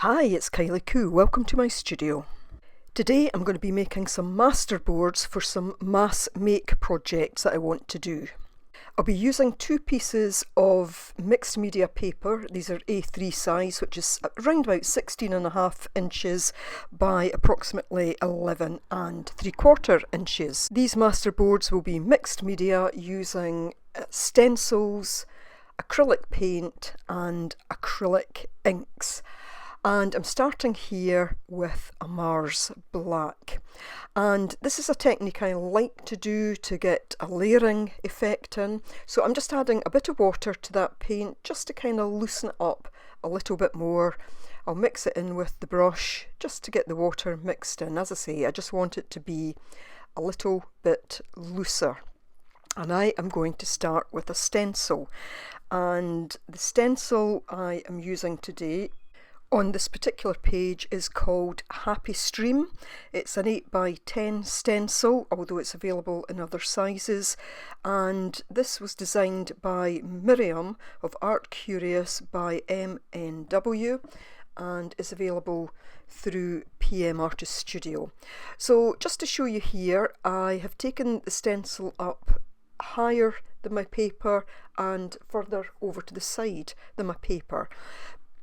Hi, it's Kylie Coo. Welcome to my studio. Today I'm going to be making some masterboards for some mass make projects that I want to do. I'll be using two pieces of mixed media paper. These are A3 size, which is around about 16.5 inches by approximately 11.75 inches. These masterboards will be mixed media using stencils, acrylic paint and acrylic inks. And I'm starting here with a Mars Black, and this is a technique I like to do to get a layering effect in. So I'm just adding a bit of water to that paint just to kind of loosen it up a little bit more. I'll mix it in with the brush just to get the water mixed in. As I say, I just want it to be a little bit looser. And I am going to start with a stencil, and the stencil I am using today on this particular page is called Happy Stream. It's an 8x10 stencil, although it's available in other sizes, and this was designed by Myriam of Art Curious by MNW and is available through PM Artist Studio. So just to show you here, I have taken the stencil up higher than my paper and further over to the side than my paper.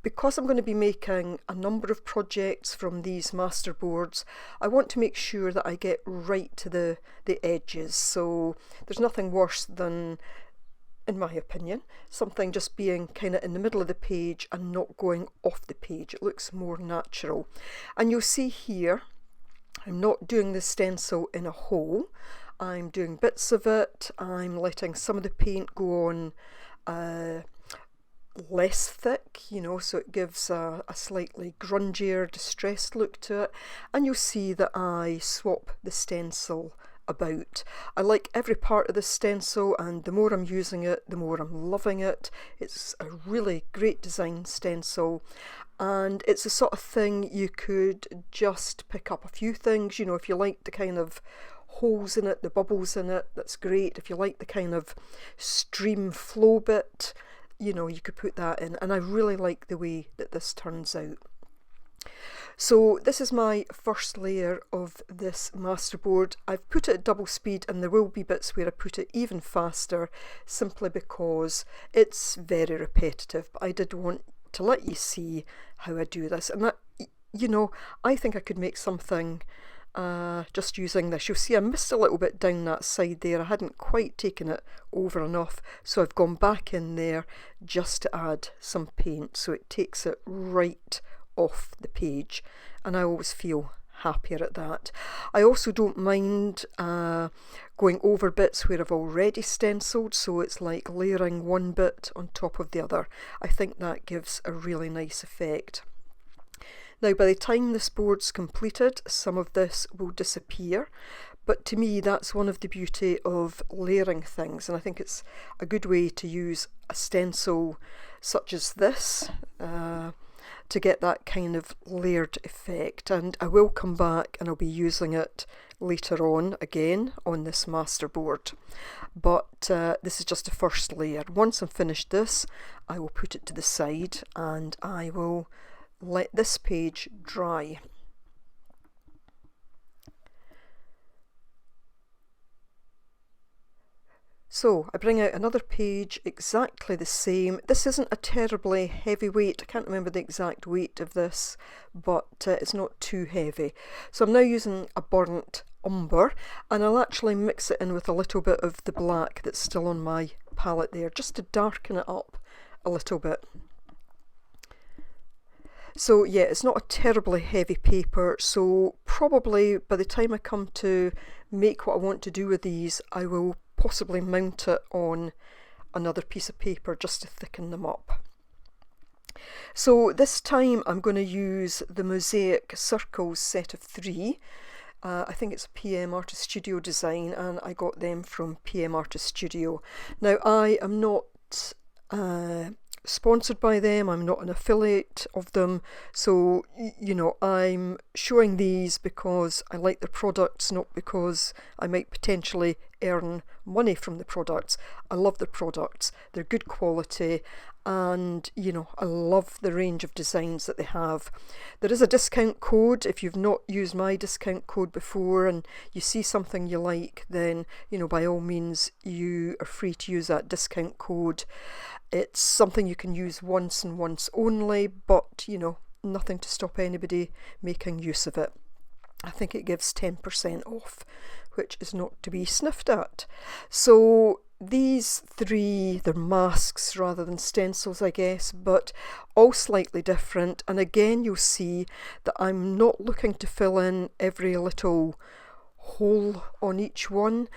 Because I'm going to be making a number of projects from these masterboards, I want to make sure that I get right to the edges. So there's nothing worse than, in my opinion, something just being kind of in the middle of the page and not going off the page. It looks more natural. And you'll see here, I'm not doing the stencil in a hole. I'm doing bits of it. I'm letting some of the paint go on less thick, so it gives a slightly grungier, distressed look to it. And you'll see that I swap the stencil about. I like every part of the stencil, and the more I'm using it, the more I'm loving it. It's a really great design stencil, and it's the sort of thing you could just pick up a few things, if you like the kind of holes in it, the bubbles in it, that's great. If you like the kind of stream flow bit, you could put that in, and I really like the way that this turns out. So this is my first layer of this masterboard. I've put it at double speed, and there will be bits where I put it even faster simply because it's very repetitive, but I did want to let you see how I do this. And that, I think I could make something just using this. You'll see I missed a little bit down that side there. I hadn't quite taken it over enough, so I've gone back in there just to add some paint so it takes it right off the page, and I always feel happier at that. I also don't mind going over bits where I've already stenciled, so it's like layering one bit on top of the other. I think that gives a really nice effect. Now, by the time this board's completed, some of this will disappear, but to me that's one of the beauty of layering things, and I think it's a good way to use a stencil such as this to get that kind of layered effect. And I will come back and I'll be using it later on again on this masterboard, but this is just a first layer. Once I'm finished this, I will put it to the side and I will let this page dry. So I bring out another page exactly the same. This isn't a terribly heavy weight. I can't remember the exact weight of this, but it's not too heavy. So I'm now using a burnt umber, and I'll actually mix it in with a little bit of the black that's still on my palette there, just to darken it up a little bit. So yeah, it's not a terribly heavy paper, so probably by the time I come to make what I want to do with these, I will possibly mount it on another piece of paper just to thicken them up. So this time I'm going to use the Mosaic Circles set of 3. I think it's a PM Artist Studio design, and I got them from PM Artist Studio. Now, I am not sponsored by them, I'm not an affiliate of them, so I'm showing these because I like their products, not because I might potentially earn money from the products. I love the products. They're good quality, and you know, I love the range of designs that they have. There is a discount code. If you've not used my discount code before and you see something you like, then you know, by all means you are free to use that discount code. It's something you can use once and once only, but you know, nothing to stop anybody making use of it. I think it gives 10% off, which is not to be sniffed at. So these three, they're masks rather than stencils, I guess, but all slightly different. And again, you'll see that I'm not looking to fill in every little hole on each one.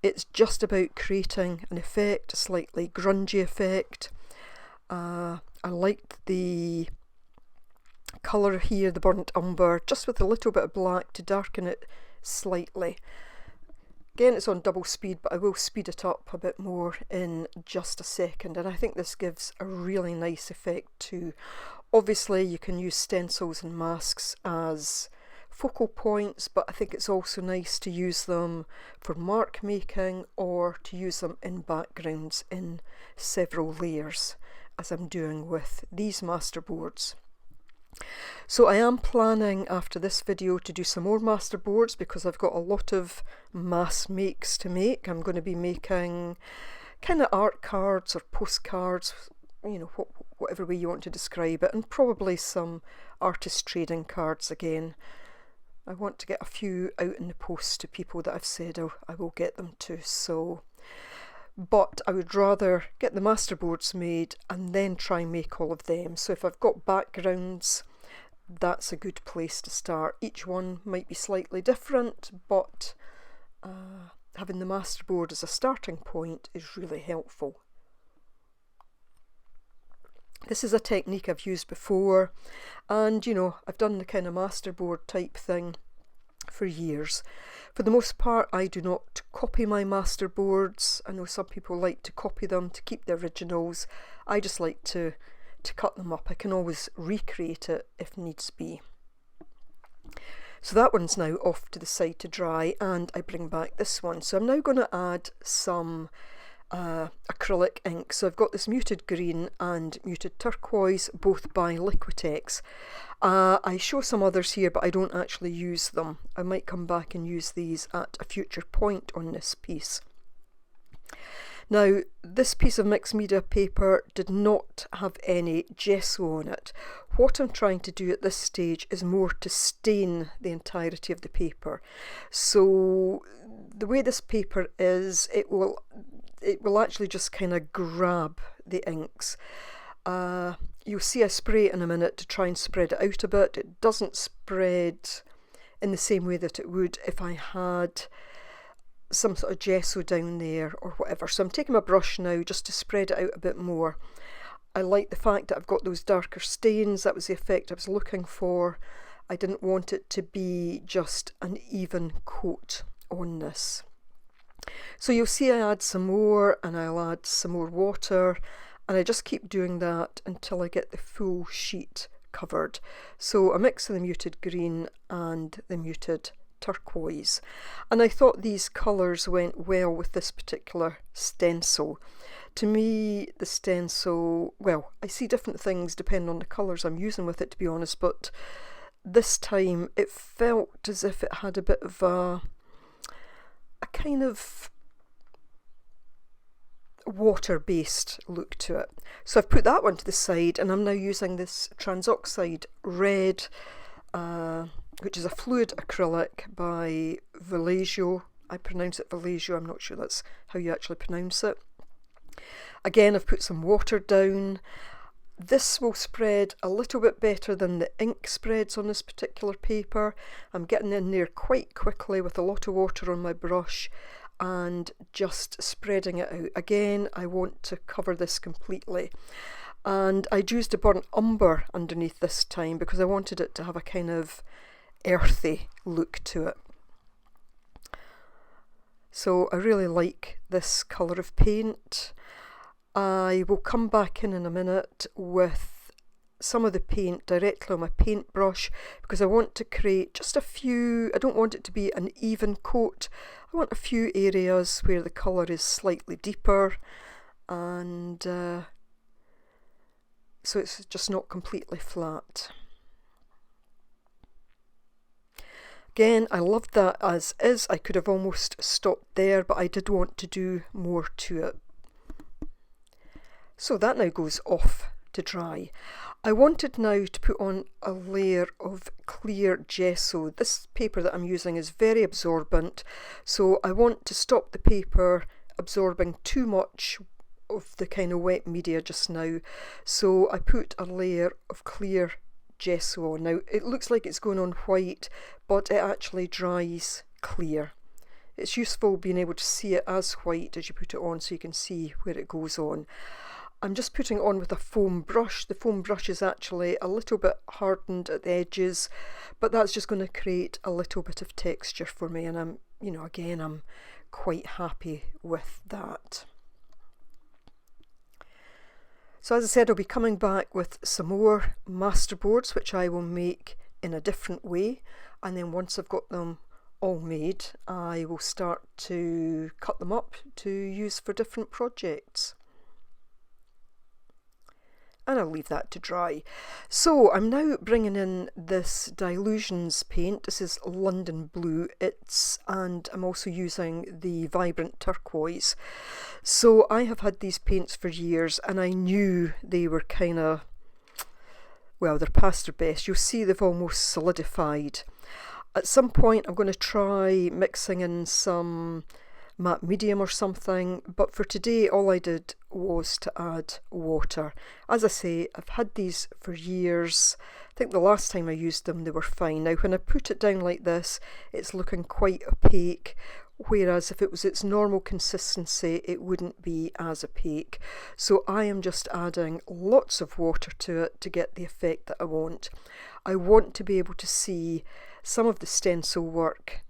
It's just about creating an effect, a slightly grungy effect. I liked the colour here, the burnt umber, just with a little bit of black to darken it slightly. Again, it's on double speed, but I will speed it up a bit more in just a second, and I think this gives a really nice effect too. Obviously you can use stencils and masks as focal points, but I think it's also nice to use them for mark making or to use them in backgrounds in several layers, as I'm doing with these masterboards. So I am planning after this video to do some more masterboards because I've got a lot of mass makes to make. I'm going to be making kind of art cards or postcards, you know, whatever way you want to describe it, and probably some artist trading cards again. I want to get a few out in the post to people that I've said I will get them to. But I would rather get the masterboards made and then try and make all of them. So if I've got backgrounds, that's a good place to start. Each one might be slightly different, but having the masterboard as a starting point is really helpful. This is a technique I've used before, and you know, I've done the kind of masterboard type thing for years. For the most part, I do not copy my masterboards. I know some people like to copy them to keep the originals. I just like to cut them up. I can always recreate it if needs be. So that one's now off to the side to dry, and I bring back this one. So I'm now going to add some acrylic ink. So I've got this muted green and muted turquoise, both by Liquitex. I show some others here, but I don't actually use them. I might come back and use these at a future point on this piece. Now, this piece of mixed media paper did not have any gesso on it. What I'm trying to do at this stage is more to stain the entirety of the paper. So the way this paper is, it will actually just kind of grab the inks. You'll see I spray it in a minute to try and spread it out a bit. It doesn't spread in the same way that it would if I had some sort of gesso down there or whatever. So I'm taking my brush now just to spread it out a bit more. I like the fact that I've got those darker stains. That was the effect I was looking for. I didn't want it to be just an even coat on this. So you'll see I add some more, and I'll add some more water, and I just keep doing that until I get the full sheet covered. So a mix of the muted green and the muted turquoise, and I thought these colours went well with this particular stencil. To me, the stencil, well, I see different things depending on the colours I'm using with it, to be honest, but this time it felt as if it had a bit of a kind of water-based look to it. So I've put that one to the side, and I'm now using this Transoxide Red, which is a fluid acrylic by Vallejo. I pronounce it Vallejo, I'm not sure that's how you actually pronounce it. Again, I've put some water down. This will spread a little bit better than the ink spreads on this particular paper. I'm getting in there quite quickly with a lot of water on my brush and just spreading it out. Again, I want to cover this completely. And I used a burnt umber underneath this time because I wanted it to have a kind of earthy look to it. So I really like this colour of paint. I will come back in a minute with some of the paint directly on my paintbrush because I want to create just a few, I don't want it to be an even coat. I want a few areas where the colour is slightly deeper, and so it's just not completely flat. Again, I loved that as is. I could have almost stopped there, but I did want to do more to it. So that now goes off to dry. I wanted now to put on a layer of clear gesso. This paper that I'm using is very absorbent, so I want to stop the paper absorbing too much of the kind of wet media just now. So I put a layer of clear gesso on. Now it looks like it's going on white, but it actually dries clear. It's useful being able to see it as white as you put it on so you can see where it goes on. I'm just putting it on with a foam brush. The foam brush is actually a little bit hardened at the edges, but that's just going to create a little bit of texture for me, and I'm, again, I'm quite happy with that. So as I said, I'll be coming back with some more masterboards, which I will make in a different way, and then once I've got them all made, I will start to cut them up to use for different projects. And I'll leave that to dry. So I'm now bringing in this Dilutions paint. This is London Blue. And I'm also using the Vibrant Turquoise. So I have had these paints for years, and I knew they were kind of, well, they're past their best. You'll see they've almost solidified. At some point I'm going to try mixing in some matte medium or something, but for today all I did was to add water. As I say, I've had these for years. I think the last time I used them they were fine. Now when I put it down like this, it's looking quite opaque, whereas if it was its normal consistency it wouldn't be as opaque. So I am just adding lots of water to it to get the effect that I want. I want to be able to see some of the stencil work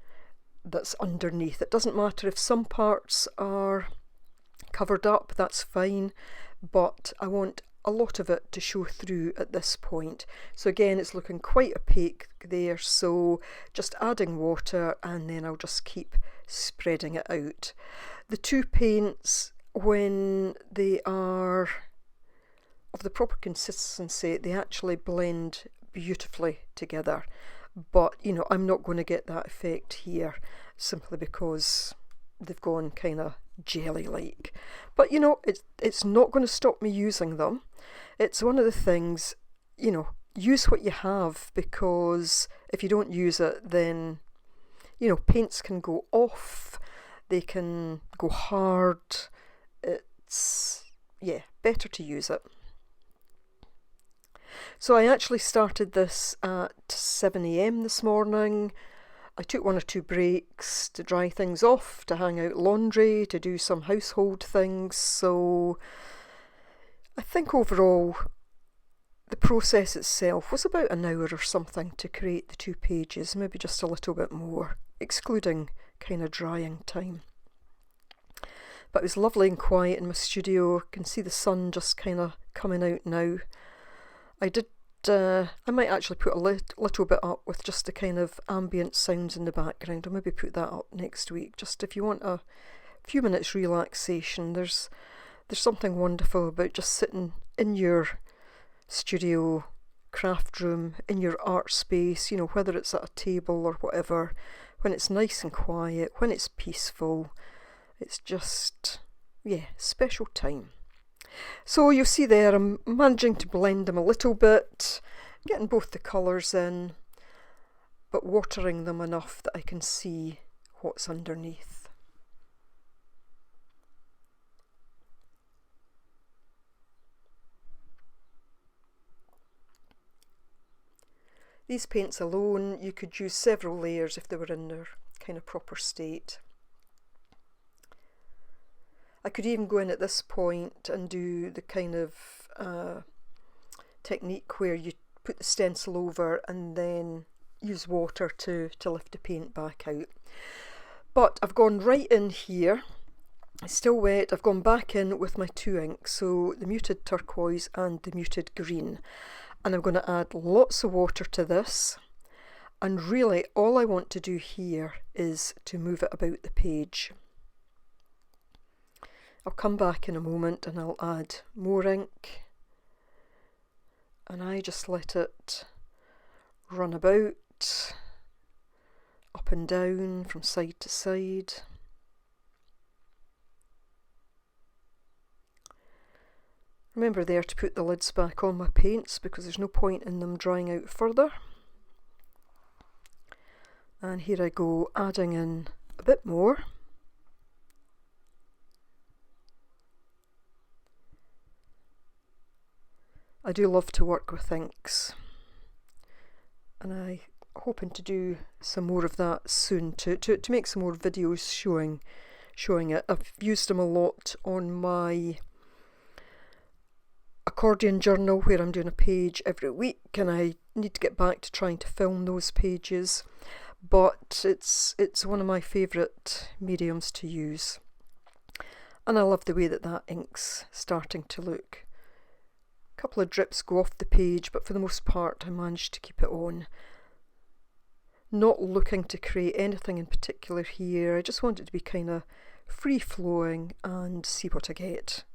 that's underneath. It doesn't matter if some parts are covered up, that's fine, but I want a lot of it to show through at this point. So again, it's looking quite opaque there, so just adding water, and then I'll just keep spreading it out. The two paints, when they are of the proper consistency, they actually blend beautifully together. But I'm not going to get that effect here simply because they've gone kind of jelly-like. But it's not going to stop me using them. It's one of the things, use what you have, because if you don't use it, then paints can go off, they can go hard. It's better to use it. So I actually started this at 7 AM this morning. I took 1 or 2 breaks to dry things off, to hang out laundry, to do some household things. So I think overall the process itself was about an hour or something to create the 2 pages, maybe just a little bit more, excluding kind of drying time. But it was lovely and quiet in my studio. I can see the sun just kind of coming out now. I might actually put a little bit up with just the kind of ambient sounds in the background. I'll maybe put that up next week, just if you want a few minutes relaxation. There's something wonderful about just sitting in your studio, craft room, in your art space, whether it's at a table or whatever, when it's nice and quiet, when it's peaceful. It's just, special time. So you'll see there I'm managing to blend them a little bit, getting both the colours in, but watering them enough that I can see what's underneath. These paints alone, you could use several layers if they were in their kind of proper state. I could even go in at this point and do the kind of technique where you put the stencil over and then use water to lift the paint back out. But I've gone right in here, it's still wet. I've gone back in with my 2 inks, so the muted turquoise and the muted green. And I'm going to add lots of water to this. And really all I want to do here is to move it about the page. I'll come back in a moment and I'll add more ink. And I just let it run about, up and down, from side to side. Remember there to put the lids back on my paints because there's no point in them drying out further. And here I go, adding in a bit more. I do love to work with inks, and I'm hoping to do some more of that soon, to make some more videos showing it. I've used them a lot on my accordion journal where I'm doing a page every week, and I need to get back to trying to film those pages, but it's one of my favourite mediums to use, and I love the way that ink's starting to look. A couple of drips go off the page, but for the most part I managed to keep it on. Not looking to create anything in particular here, I just want it to be kind of free flowing and see what I get.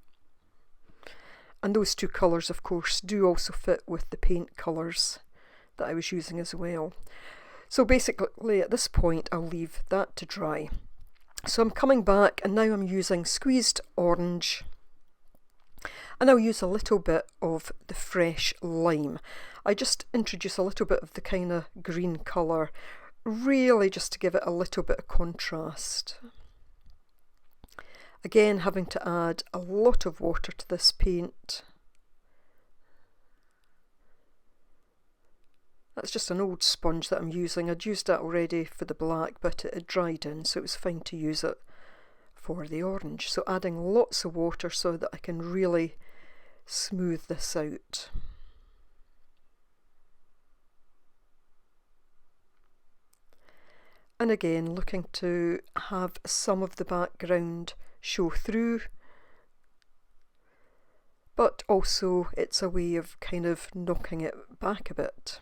And those two colours of course do also fit with the paint colours that I was using as well. So basically at this point I'll leave that to dry. So I'm coming back and now I'm using squeezed orange, and I'll use a little bit of the fresh lime. I just introduce a little bit of the kind of green colour, really just to give it a little bit of contrast. Again, having to add a lot of water to this paint. That's just an old sponge that I'm using. I'd used that already for the black, but it had dried in, so it was fine to use it for the orange. So adding lots of water so that I can really smooth this out. And again, looking to have some of the background show through, but also it's a way of kind of knocking it back a bit.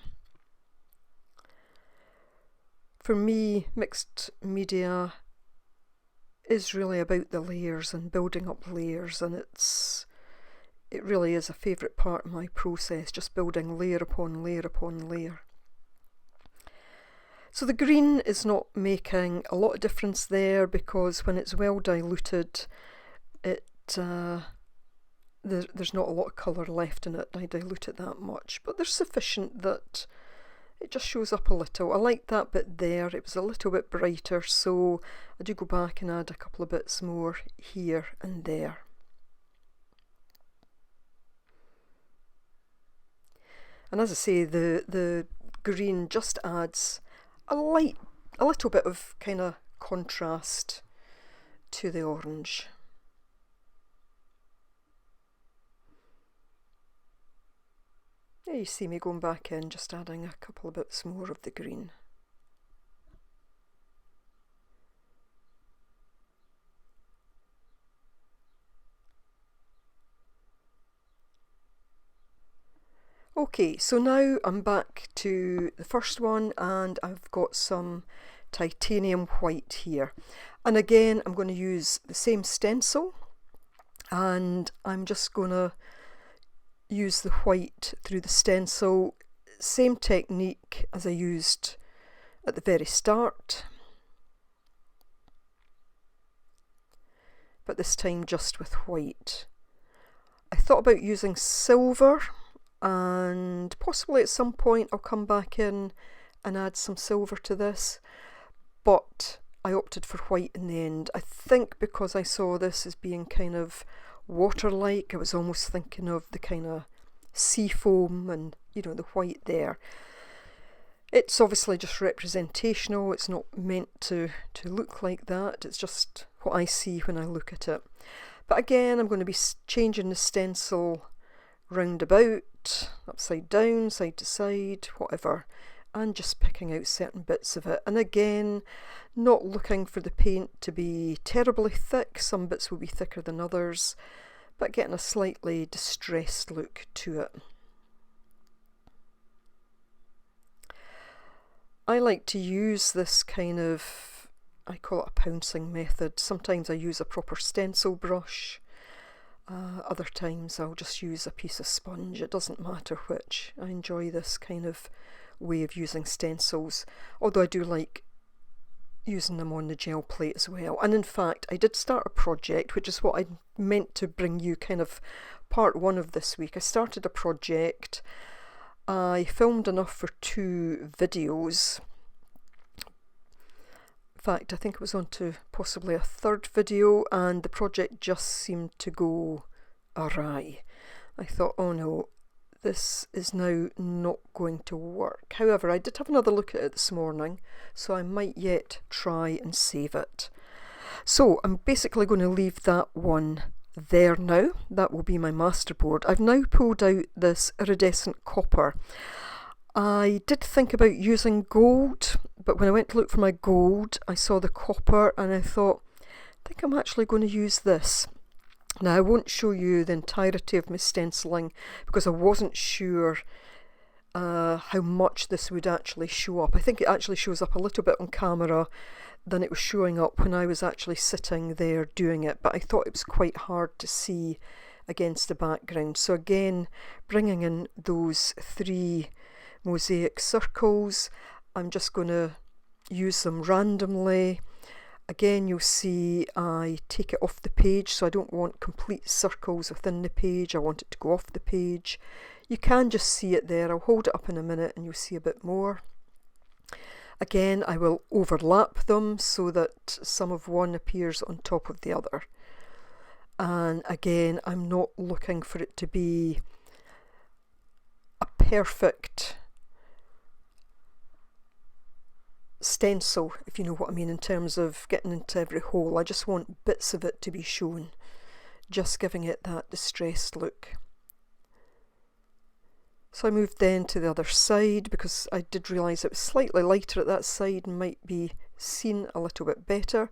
For me, mixed media is really about the layers and building up layers, and it really is a favourite part of my process, just building layer upon layer upon layer. So the green is not making a lot of difference there because when it's well diluted, there's not a lot of colour left in it. I dilute it that much, but there's sufficient that it just shows up a little. I like that bit there, it was a little bit brighter, so I do go back and add a couple of bits more here and there. And as I say, the green just adds a little bit of kind of contrast to the orange. There you see me going back in, just adding a couple of bits more of the green. Okay, so now I'm back to the first one and I've got some titanium white here. And again, I'm going to use the same stencil and I'm just going to use the white through the stencil. Same technique as I used at the very start, but this time just with white. I thought about using silver, and possibly at some point I'll come back in and add some silver to this, but I opted for white in the end. I think because I saw this as being kind of water-like, I was almost thinking of the kind of sea foam and, you know, the white there. It's obviously just representational, it's not meant to look like that, it's just what I see when I look at it. But again, I'm going to be changing the stencil round about, upside down, side to side, whatever, and just picking out certain bits of it. And again, not looking for the paint to be terribly thick, some bits will be thicker than others, but getting a slightly distressed look to it. I like to use this kind of, I call it a pouncing method. Sometimes I use a proper stencil brush. Other times I'll just use a piece of sponge. It doesn't matter which. I enjoy this kind of way of using stencils, although I do like using them on the gel plate as well. And in fact, I did start a project, which is what I meant to bring you kind of part one of this week. I started a project. I filmed enough for 2 videos. In fact, I think it was on to possibly a 3rd video, and the project just seemed to go awry. I thought, oh no, this is now not going to work. However, I did have another look at it this morning, so I might yet try and save it. So I'm basically going to leave that one there now. That will be my masterboard. I've now pulled out this iridescent copper. I did think about using gold, but when I went to look for my gold, I saw the copper and I thought, I think I'm actually going to use this. Now, I won't show you the entirety of my stenciling because I wasn't sure how much this would actually show up. I think it actually shows up a little bit on camera than it was showing up when I was actually sitting there doing it, but I thought it was quite hard to see against the background. So again, bringing in those 3 mosaic circles, I'm just going to use them randomly. Again, you'll see I take it off the page, so I don't want complete circles within the page. I want it to go off the page. You can just see it there. I'll hold it up in a minute and you'll see a bit more. Again, I will overlap them so that some of one appears on top of the other. And again, I'm not looking for it to be a perfect stencil, if you know what I mean, in terms of getting into every hole. I just want bits of it to be shown, just giving it that distressed look. So I moved then to the other side because I did realise it was slightly lighter at that side and might be seen a little bit better.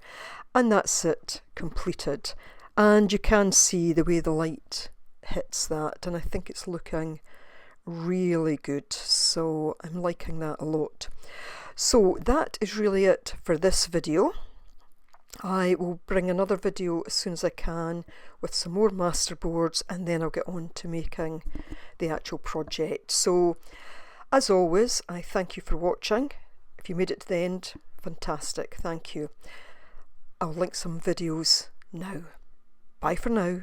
And that's it, completed. And you can see the way the light hits that, and I think it's looking really good. So I'm liking that a lot. So that is really it for this video. I will bring another video as soon as I can with some more masterboards, and then I'll get on to making the actual project. So as always, I thank you for watching. If you made it to the end, fantastic, thank you. I'll link some videos now. Bye for now.